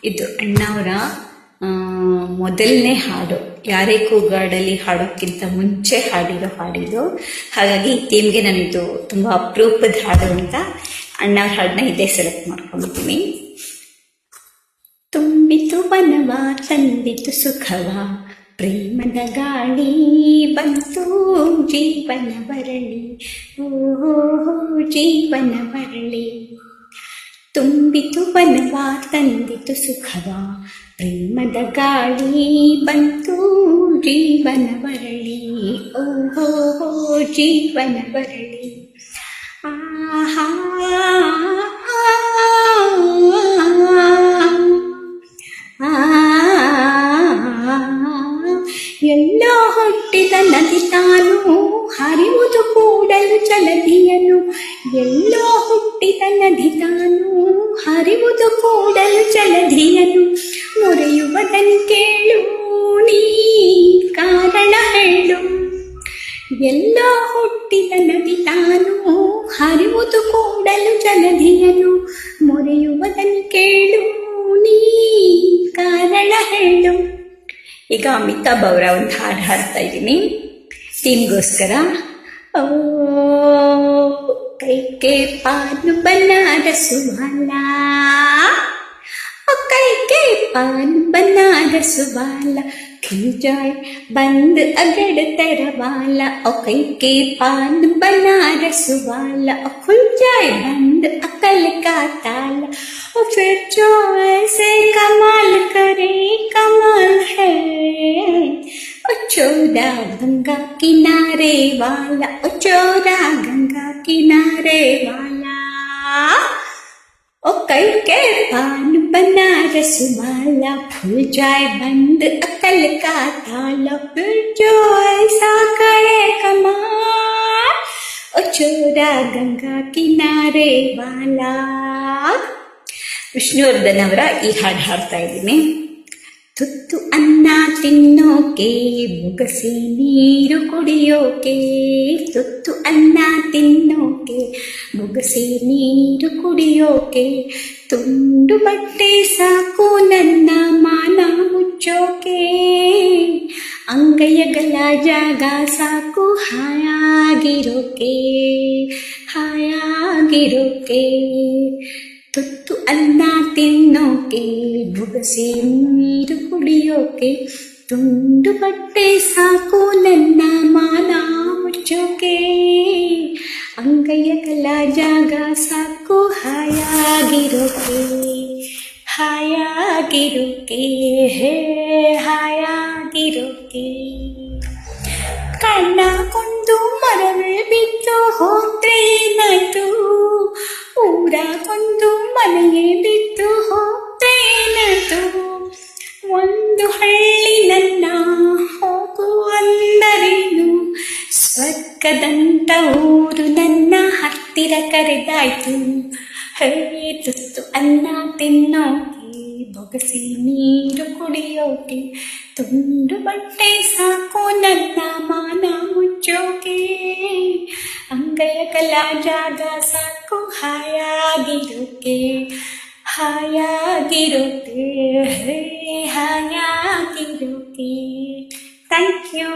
ಇದು ಅಣ್ಣವರ ಮೊದಲನೇ ಹಾಡು. ಯಾರೇ ಕೂಗಾಡಲಿ ಹಾಡೋಕ್ಕಿಂತ ಮುಂಚೆ ಹಾಡಿರೋ ಹಾಡಿದು. ಹಾಗಾಗಿ ಈ ಥೀಮ್ಗೆ ನಾನಿದು ತುಂಬ ಅಪರೂಪದ ಹಾಡು ಅಂತ ಅಣ್ಣವ್ರ ಹಾಡನ್ನ ಇದೇ ಸೆಲೆಕ್ಟ್ ಮಾಡ್ಕೊಂಡಿದ್ದೀನಿ. ತುಂಬಿತು ಬನವ ತಂದಿತು ಸುಖವ, ಪ್ರೇಮದ ಗಾಳಿ ಬಂತು ಜೀವನ ಬರಳಿ, ಓ ಜೀವನ ಬರಳಿ. ತುಂಬಿತು ಬನವ ತಂದಿತು ಸುಖವ, ಪ್ರೇಮದ ಗಾಳಿ ಬಂತು ಜೀವನ ಬರಳಿ, ಓಹೋ ಜೀವನ ಬರಳಿ. ಆಹಾ ಎಲ್ಲೋ ಹುಟ್ಟಿದ ನದಿ ತಾನು ಹರಿಯುವುದು ಕೂಡಲು ಜಲಧಿಯನು, ಎಲ್ಲೋ ಹುಟ್ಟಿದ ನದಿ ತಾನು ಹರಿಯುವುದು ಕೂಡಲು ಜಲಧಿಯನು. ಮೊರೆಯುವುದನ್ನು ಕೇಳು ನೀ ಕಾರಣ ಹೇಳು, ಎಲ್ಲೋ ಹುಟ್ಟಿದ ನದಿ ತಾನು ಹರಿಯುವುದು ಕೂಡಲು ಜಲಧಿಯನು. ಮೊರೆಯುವುದನ್ನು ಕೇಳು ನೀ ಕಾರಣ ಹೇಳು. ಈಗ ಅಮಿತಾಬ್ ಅವರ ಒಂದು ಹಾಡು ಹಾಡ್ತಾ ಇದ್ದೀನಿ ಟೀಮ್ಗೋಸ್ಕರ. ಓ ಕೈಕೆ ಪಾನು ಬನಾರಸು ವಾಲಾ, ओ कई के पान बनारस वाला, खिल जाए बंद अगड़ तेरा वाला, ओ कई के पान बनारस वाला, ओ खुल जाए बंद अकल का ताला, ओ फिर जो ऐसे कमाल करे कमाल है, ओ चौड़ा गंगा किनारे वाला, ओ चौड़ा गंगा किनारे वाला. ओ कई के पान बनारस वाला, खुल जाए बंद अकल का ताला, फिर जो ऐसा करे कमाल, ओ चोरा गंगा किनारे वाला. ವಿಷ್ಣುವರ್ಧನ್ ಅವರ ಈ ಹಾಡು ಹಾಡ್ತಾ ಇದ್ದೀನಿ. ತುತ್ತು ಅನ್ನ ತಿನ್ನೋಕೆ, ಮುಗಸಿ ನೀರು ಕುಡಿಯೋಕೆ, ತುತ್ತು ಅನ್ನ ತಿನ್ನೋಕೆ, ಮುಗಸಿ ನೀರು ಕುಡಿಯೋಕೆ, ತುಂಡು ಬಟ್ಟೆ ಸಾಕು ನನ್ನ ಮಾನ ಮುಚ್ಚೋಕೆ, ಅಂಗೈಯಗಲ ಜಾಗ ಸಾಕು ಹಾಯಾಗಿರೋಕೆ, ಹಾಯಾಗಿರೋಕೆ. ತುತ್ತು ಅನ್ನ ತಿನ್ನೋಕೆ, ಬುಗಸೆ ನೀರು ಕುಡಿಯೋಕೆ, ತುಂಡು ಬಟ್ಟೆ ಸಾಕು ನನ್ನ ಮಾನ ಮುಚ್ಚೋಕೆ, ಅಂಗೈಯಗಲ ಜಾಗ ಸಾಕು ಹಾಯಾಗಿರೋಕೆ, ಹಾಯಾಗಿರೋಕೆ, ಹೇ ಹಾಯಾಗಿರೋಕೆ. ಕಣ್ಣಕೊಂದು ಮರವೇ ಬಿದ್ದು ಹೋದ್ರೇನಾಯ್ತು, ಊರಕೊಂದು ಮನೆಯೇ ಬಿದ್ದು ಹೋಗ್ತೇನಾಯ್ತು, ಒಂದು ಹಳ್ಳಿ ನನ್ನ ಹೋಗು ಅಂದರೇನು, ಸ್ವರ್ಗದಂತ ಊರು ನನ್ನ ಹತ್ತಿರ ಕರೆದಾಯ್ತು. ಹೇ ತುತ್ತು ಅನ್ನ ತಿನ್ನೋಕೆ, ಬೊಗಸಿ ನೀರು ಕುಡಿಯೋಕೆ, ತುಂಡು ಬಟ್ಟೆ ಸಾಕು ನನ್ನ ಮಾನ ಮುಚ್ಚೋಕೆ, ಅಂಗೈಯಗಲ ಜಾಗ ಸಾಕು ಹಾಯಾಗಿರೋಕೆ, ಹಾಯಾಗಿರೋಕೆ, ಹೇ ಹಾಯಾಗಿರೋಕೆ. Thank you.